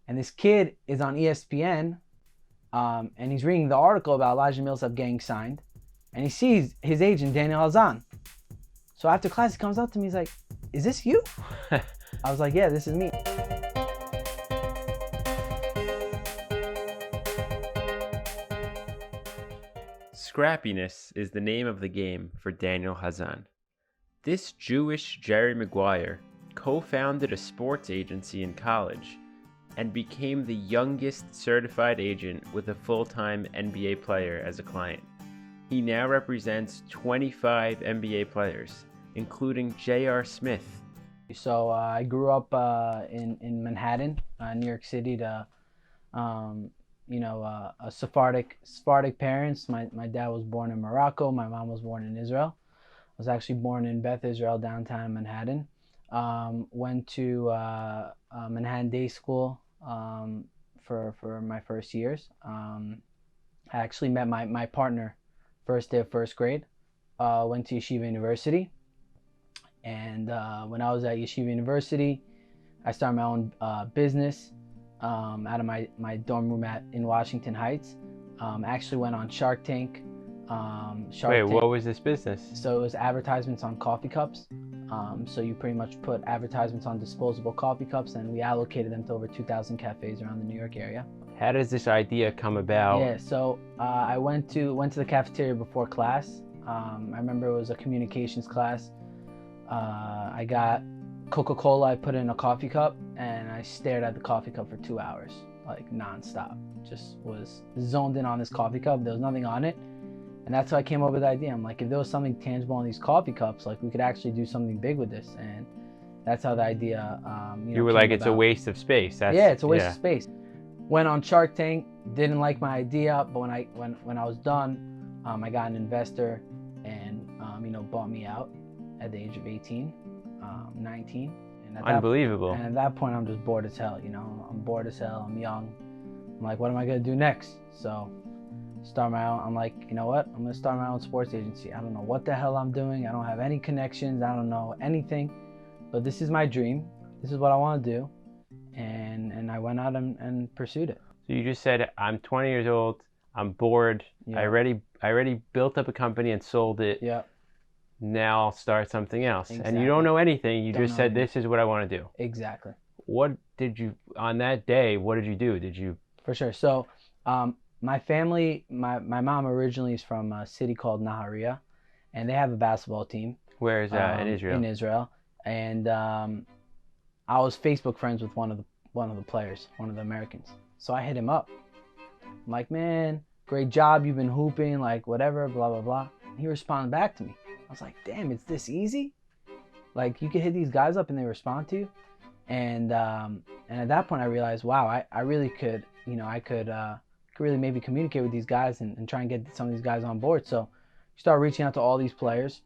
And this kid is on ESPN, and he's reading the article about Elijah Millsap getting signed, and he sees his agent, Daniel Hazan. So after class, he comes up to me, he's like, "Is this you?" I was like, "Yeah, this is me." Scrappiness is the name of the game for Daniel Hazan. This Jewish Jerry Maguire co-founded a sports agency in college and became the youngest certified agent with a full-time NBA player as a client. He now represents 25 NBA players, including J.R. Smith. So I grew up in Manhattan, New York City, to a Sephardic parents. My dad was born in Morocco. My mom was born in Israel. I was actually born in Beth Israel, downtown Manhattan. Went to Manhattan Day School for my first years. I actually met my partner first day of first grade. Went to Yeshiva University. And when I was at Yeshiva University, I started my own business out of my dorm room in Washington Heights. Actually went on Shark Tank. What was this business? So it was advertisements on coffee cups. So you pretty much put advertisements on disposable coffee cups, and we allocated them to over 2,000 cafes around the New York area. How does this idea come about? Yeah, so I went to the cafeteria before class. I remember it was a communications class. I got Coca-Cola, I put it in a coffee cup, and I stared at the coffee cup for 2 hours, like nonstop. Just was zoned in on this coffee cup. There was nothing on it. And that's how I came up with the idea. I'm like, if there was something tangible on these coffee cups, like we could actually do something big with this. And that's how the idea, you were like, it's a waste of space. Yeah, it's a waste of space. Went on Shark Tank, didn't like my idea, but when I was done, I got an investor and bought me out at the age of 18, 19. And Unbelievable. And at that point, I'm just bored as hell. I'm bored as hell. I'm young. I'm like, what am I gonna do next? So start my own. I'm like, you know what? I'm gonna start my own sports agency. I don't know what the hell I'm doing. I don't have any connections. I don't know anything, but this is my dream. This is what I want to do, and I went out and pursued it. So you just said, I'm 20 years old. I'm bored. Yeah. I already built up a company and sold it. Yeah. Now I'll start something else. Exactly. And you don't know anything. You just said, this is what I want to do. Exactly. What did you, on that day, what did you do? For sure. So, my family, my mom originally is from a city called Nahariya, and they have a basketball team. Where is that? In Israel? In Israel. And I was Facebook friends with one of the players, one of the Americans. So I hit him up. I'm like, man, great job. You've been hooping, like whatever, blah, blah, blah. And he responded back to me. I was like, damn, it's this easy? Like you could hit these guys up and they respond to you? And at that point I realized, wow, I really could, I could really maybe communicate with these guys and try and get some of these guys on board. So you start reaching out to all these players,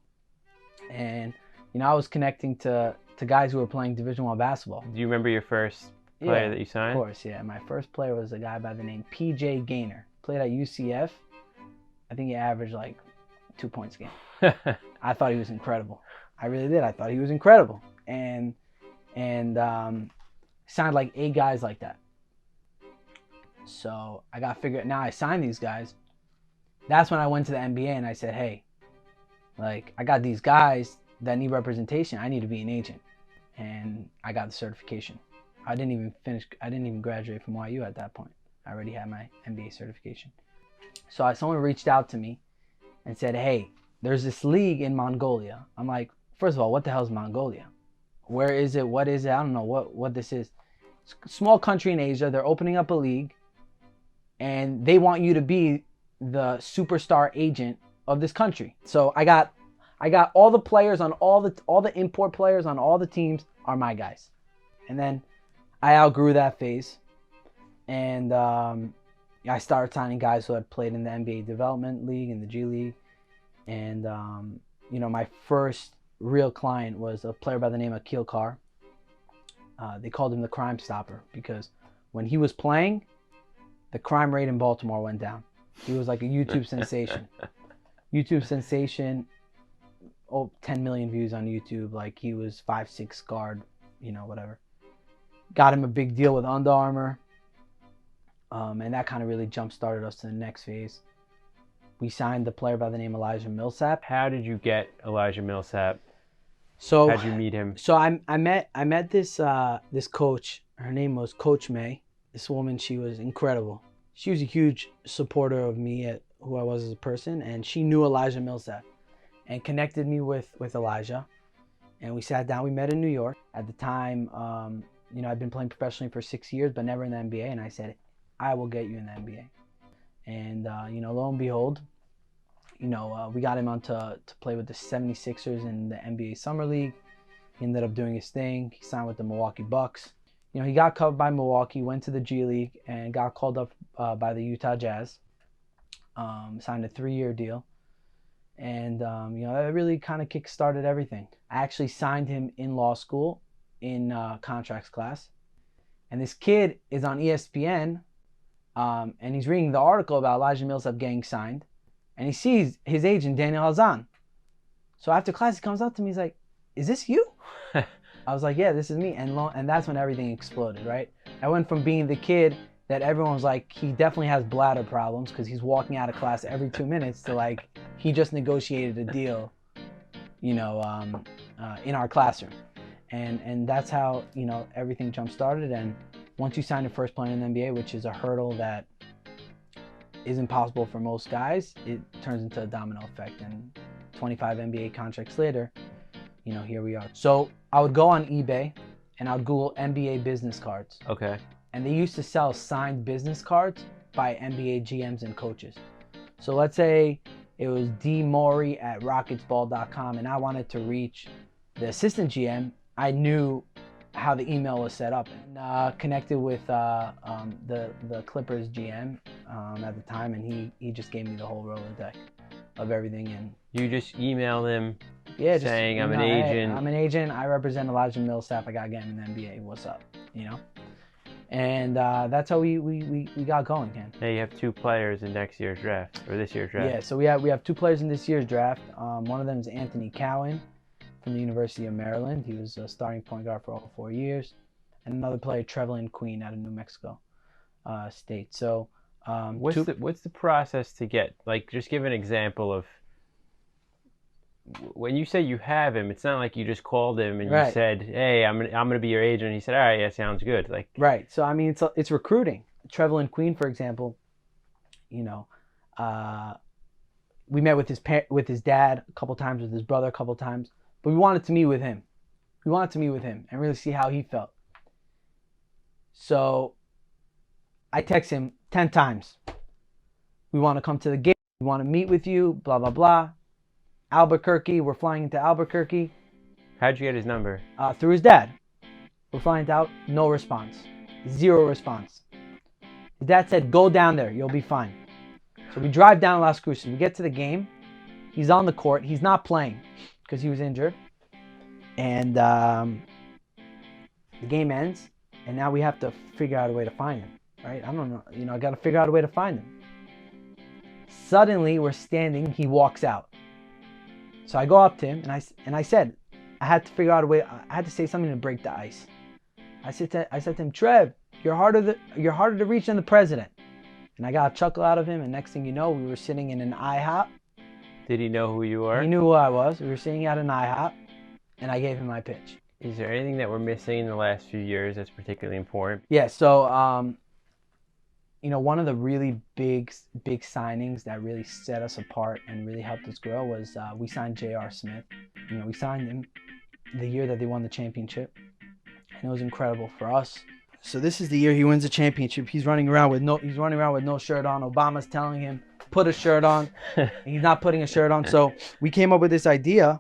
and I was connecting to guys who were playing Division I basketball. Do you remember your first player that you signed? Of course, yeah. My first player was a guy by the name PJ Gaynor. Played at UCF. I think he averaged like 2 points a game. I thought he was incredible. I really did. I thought he was incredible. And signed like 8 guys like that. So I got figured. Now I signed these guys. That's when I went to the NBA and I said, hey, like I got these guys that need representation. I need to be an agent. And I got the certification. I didn't even graduate from YU at that point. I already had my MBA certification. So someone reached out to me and said, hey, there's this league in Mongolia. I'm like, first of all, what the hell is Mongolia? Where is it? What is it? I don't know what this is. It's a small country in Asia. They're opening up a league, and they want you to be the superstar agent of this country. So I got all the players on all the import players on all the teams are my guys. And then I outgrew that phase, and I started signing guys who had played in the NBA Development League and the G League. And my first real client was a player by the name of Akil Carr. They called him the Crime Stopper because when he was playing, the crime rate in Baltimore went down. He was like a YouTube sensation. YouTube sensation, 10 million views on YouTube. Like he was 5'6" guard, whatever. Got him a big deal with Under Armour. And that kind of really jump-started us to the next phase. We signed a player by the name Elijah Millsap. How did you get Elijah Millsap? So How'd you meet him? So I met this this coach. Her name was Coach May. This woman, she was incredible. She was a huge supporter of me at who I was as a person, and she knew Elijah Millsap and connected me with Elijah. And we sat down. We met in New York. At the time, I'd been playing professionally for 6 years, but never in the NBA. And I said, I will get you in the NBA. And lo and behold, we got him on to play with the 76ers in the NBA Summer League. He ended up doing his thing. He signed with the Milwaukee Bucks. He got cut by Milwaukee, went to the G League, and got called up by the Utah Jazz. Signed a 3-year deal. And, that really kind of kick-started everything. I actually signed him in law school in contracts class. And this kid is on ESPN, and he's reading the article about Elijah Millsap getting signed. And he sees his agent, Daniel Hazan. So after class, he comes up to me. He's like, is this you? I was like, yeah, this is me. And that's when everything exploded, right? I went from being the kid that everyone was like, he definitely has bladder problems because he's walking out of class every 2 minutes, to like, he just negotiated a deal, in our classroom. And that's how, everything jump started. And once you sign your first player in the NBA, which is a hurdle that is impossible for most guys, it turns into a domino effect. And 25 NBA contracts later, here we are. So I would go on eBay and I would Google NBA business cards. Okay. And they used to sell signed business cards by NBA GMs and coaches. So let's say it was D. Morey at rocketsball.com and I wanted to reach the assistant GM. I knew how the email was set up, and connected with the Clippers GM at the time, and he just gave me the whole Rolodex of everything. And you just emailed him, yeah, saying, I'm an agent. Hey, I'm an agent. I represent Elijah Millsap. I got to get him in the NBA. What's up? And that's how we got going, Ken. Now you have 2 players in next year's draft, or this year's draft. Yeah, so we have 2 players in this year's draft. One of them is Anthony Cowan from the University of Maryland. He was a starting point guard for all 4 years. And another player, Trevelyan Queen, out of New Mexico State. So what's the process to get, like, just give an example of, when you say you have him, it's not like you just called him and you said, hey, I'm gonna be your agent. And he said, all right, yeah, sounds good. Like, right. So I mean, it's recruiting. Trevelyan Queen, for example, we met with his dad a couple times, with his brother a couple times, but we wanted to meet with him. We wanted to meet with him and really see how he felt. So I text him 10 times. We want to come to the game. We want to meet with you. Blah blah blah. Albuquerque. We're flying into Albuquerque. How'd you get his number? Through his dad. We're flying out. No response. 0 response. His dad said, go down there. You'll be fine. So we drive down to Las Cruces. We get to the game. He's on the court. He's not playing because he was injured. And the game ends. And now we have to figure out a way to find him. Right? I don't know. I got to figure out a way to find him. Suddenly, we're standing. He walks out. So I go up to him and I said, I had to figure out a way. I had to say something to break the ice. I said to him, Trev, you're harder to reach than the president. And I got a chuckle out of him. And next thing you know, we were sitting in an IHOP. Did he know who you were? He knew who I was. We were sitting at an IHOP, and I gave him my pitch. Is there anything that we're missing in the last few years that's particularly important? Yeah. So, one of the really big signings that really set us apart and really helped us grow was we signed J.R. Smith. We signed him the year that they won the championship, and it was incredible for us. So this is the year he wins the championship. He's running around with no shirt on. Obama's telling him, put a shirt on. And he's not putting a shirt on. So we came up with this idea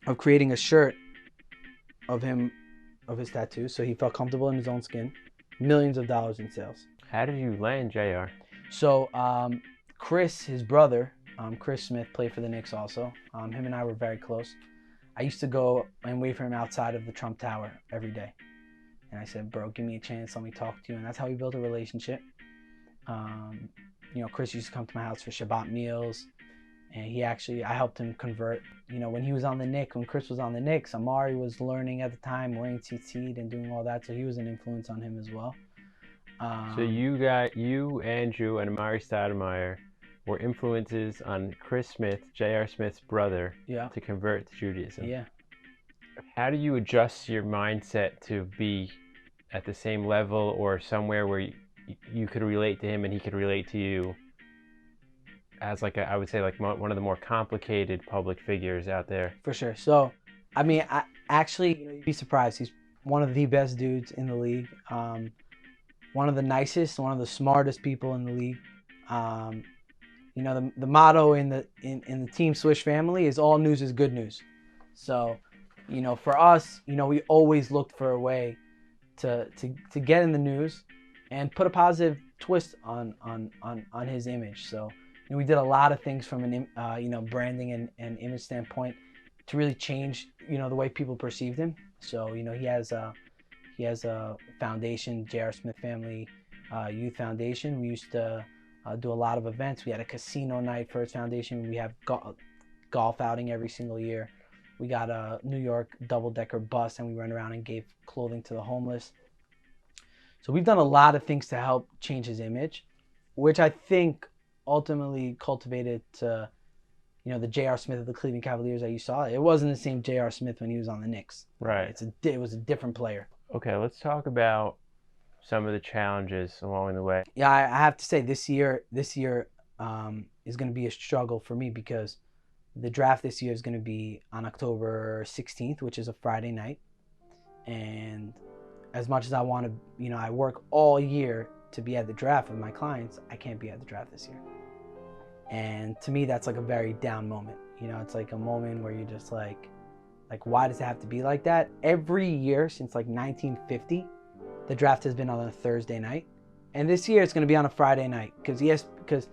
of creating a shirt of him, of his tattoo, so he felt comfortable in his own skin. Millions of dollars in sales. How did you land JR? So Chris, his brother, Chris Smith, played for the Knicks also. Him and I were very close. I used to go and wait for him outside of the Trump Tower every day. And I said, bro, give me a chance, let me talk to you. And that's how we built a relationship. Chris used to come to my house for Shabbat meals. And I helped him convert. When he was on the Knicks, when Chris was on the Knicks, Amari was learning at the time, wearing tzitzit and doing all that. So he was an influence on him as well. So you, Andrew, and Amari Stoudemire were influences on Chris Smith, J.R. Smith's brother, Yeah. to convert to Judaism. Yeah. How do you adjust your mindset to be at the same level or somewhere where you could relate to him and he could relate to you as like I would say like one of the more complicated public figures out there? For sure. So, I mean, I actually, you'd be surprised. He's one of the best dudes in the league. One of the nicest, one of the smartest people in the league. The motto in the Team Swish family is all news is good news. So, for us, we always looked for a way to get in the news and put a positive twist on his image. So, we did a lot of things from an branding and image standpoint to really change the way people perceived him. So he has a foundation, J.R. Smith Family Youth Foundation. We used to do a lot of events. We had a casino night for his foundation. We have golf outing every single year. We got a New York double-decker bus, and we went around and gave clothing to the homeless. So we've done a lot of things to help change his image, which I think ultimately cultivated to, the J.R. Smith of the Cleveland Cavaliers that you saw. It wasn't the same J.R. Smith when he was on the Knicks. Right. It was a different player. Okay, let's talk about some of the challenges along the way. Yeah, I have to say this year is going to be a struggle for me because the draft this year is going to be on October 16th, which is a Friday night. And as much as I want to, I work all year to be at the draft with my clients, I can't be at the draft this year. And to me, that's like a very down moment. It's like a moment where you're just like, why does it have to be like that? Every year since like 1950, the draft has been on a Thursday night. And this year it's going to be on a Friday night because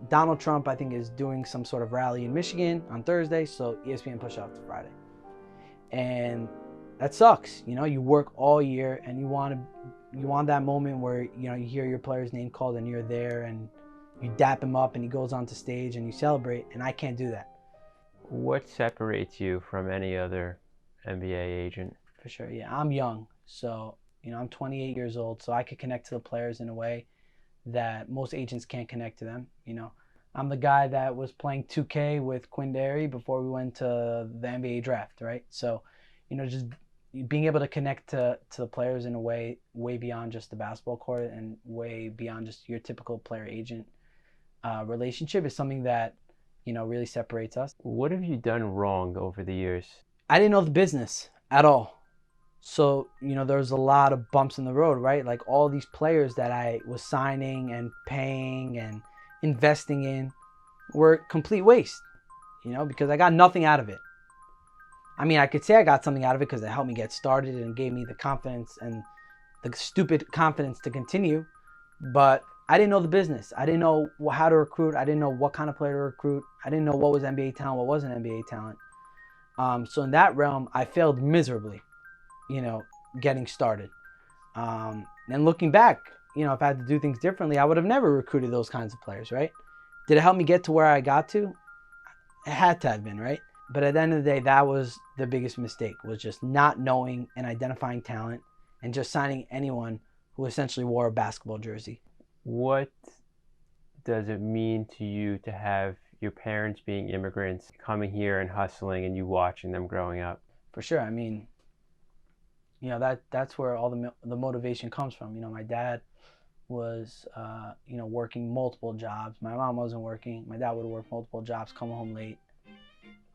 Donald Trump, I think, is doing some sort of rally in Michigan on Thursday. So ESPN pushed off to Friday. And that sucks. You work all year and you want that moment where, you hear your player's name called and you're there and you dap him up and he goes onto stage and you celebrate, and I can't do that. What separates you from any other NBA agent? For sure, yeah. I'm young, so, I'm 28 years old, so I could connect to the players in a way that most agents can't connect to them. I'm the guy that was playing 2K with Quindary before we went to the NBA draft, right? So, just being able to connect to the players in a way beyond just the basketball court and way beyond just your typical player-agent relationship is something that, really separates us. What have you done wrong over the years? I didn't know the business at all. So, there's a lot of bumps in the road, right? Like all these players that I was signing and paying and investing in were complete waste, because I got nothing out of it. I mean, I could say I got something out of it because it helped me get started and gave me the confidence and the stupid confidence to continue. But I didn't know the business. I didn't know how to recruit. I didn't know what kind of player to recruit. I didn't know what was NBA talent, what wasn't NBA talent. So in that realm, I failed miserably, getting started. And looking back, if I had to do things differently, I would have never recruited those kinds of players, right? Did it help me get to where I got to? It had to have been, right? But at the end of the day, that was the biggest mistake, was just not knowing and identifying talent and just signing anyone who essentially wore a basketball jersey. What does it mean to you to have your parents being immigrants coming here and hustling and you watching them growing up? For sure. I mean, that's where all the motivation comes from. My dad was, working multiple jobs. My mom wasn't working. My dad would work multiple jobs, come home late.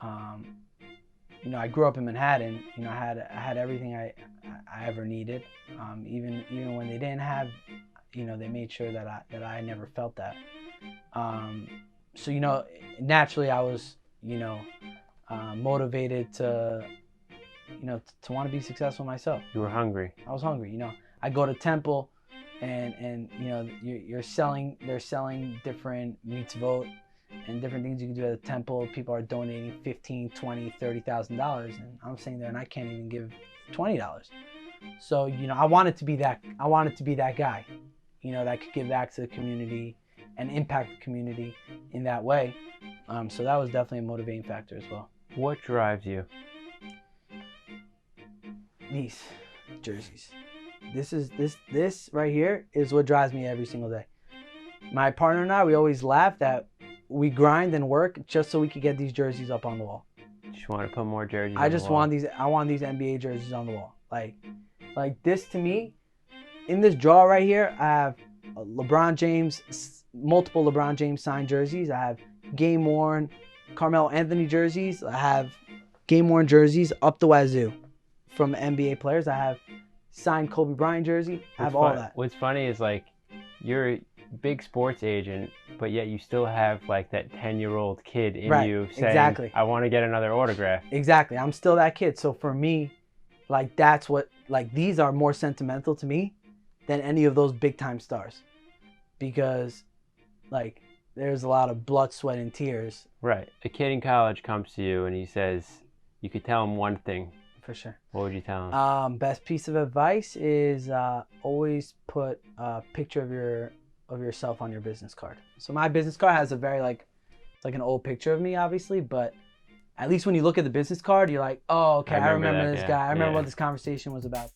I grew up in Manhattan. I had everything I ever needed. Even when they didn't have, they made sure that I never felt that. So naturally I was, motivated to want to be successful myself. You were hungry. I was hungry. I go to Temple, and they're selling different mitzvot and different things you can do at the temple. People are donating $15,000, $20,000, $30,000, and I'm sitting there and I can't even give $20. So I wanted to be that guy, that could give back to the community and impact the community in that way. So that was definitely a motivating factor as well. What drives you? These jerseys. this right here is what drives me every single day. My partner and I, we always laugh that we grind and work just so we could get these jerseys up on the wall. Just want to put more jerseys. I want these NBA jerseys on the wall. Like this to me, in this drawer right here, I have multiple LeBron James signed jerseys. I have game worn Carmelo Anthony jerseys. I have game worn jerseys up the wazoo from NBA players. I have signed Kobe Bryant jersey. I have all that. What's funny is like you're a big sports agent, but yet you still have like that 10-year-old kid in you saying, exactly. I want to get another autograph. Exactly. I'm still that kid. So for me, like that's what, like these are more sentimental to me than any of those big time stars, because like there's a lot of blood, sweat, and tears. Right. A kid in college comes to you and he says, you could tell him one thing. For sure. What would you tell him? Best piece of advice is always put a picture of yourself on your business card. So my business card has a very it's like an old picture of me, obviously, but at least when you look at the business card, you're like, oh, okay, I remember this guy. I remember what this conversation was about.